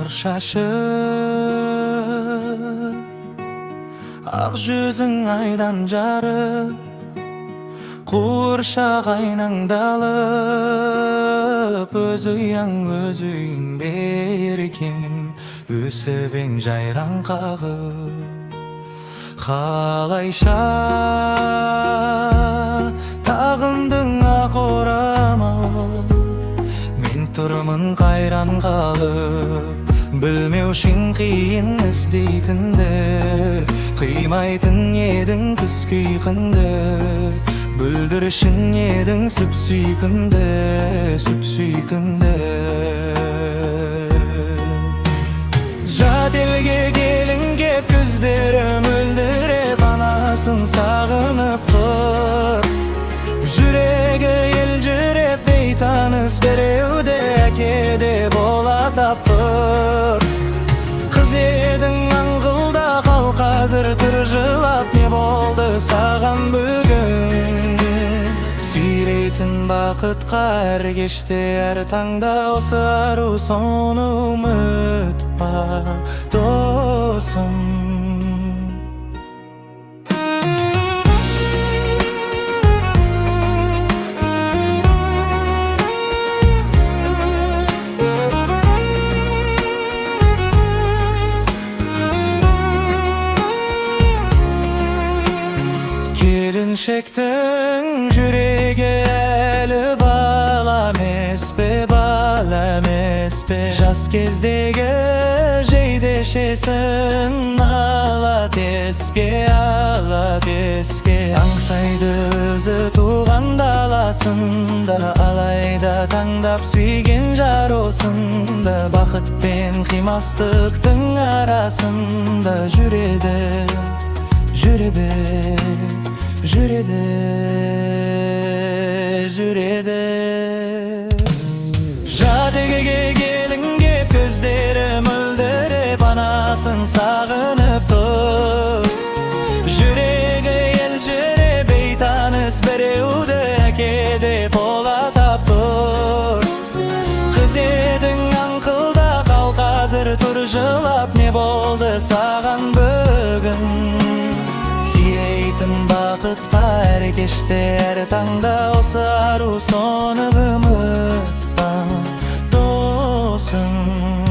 şaşıp Ak yüzün aydan jarıp Qurşaq aynangdalıp Özüyün berkim Üsübün jayran qağıp Qalayşa tağındың ақ oramал Men turmun qayran qalıp Bilmeушin qiyin izdeytinde Qiymaytın edin küsküykünde Бүлдірішін едің сүп-сүйкімді Жат елге келін кеп көздері мөлдіреп Анасын сағынып тұр Жүрегі елжіреп бейтаныс біреуде әкеде бола таппыр Қыз едің аңғылда қал қазір тұр жылап Не болды саған бүгін Сүйрейтін бақытқа әр кеште әр таңда Осы ару соны ұмытпа досым Kelinşektin жүрегі әлі балам еспе Жас кездегі жейдешесін алат еске Аңсайды өзі туған даласында Алайда таңдап сүйген жар осында Бақыт пен қимастықтың арасында жүреді Жат елге келін кеп көздері мөлдіреп Анасын сағынып тұр Жүрегі елжіреп бейтаныс біреуді әкеде бола таптыр Қыз едің аңқылда қал қазір тұр жылап Не болды саған бүгін Сүйрейтін бақытқа әр кеште әр таңда Осы ару соны ұмытпа досым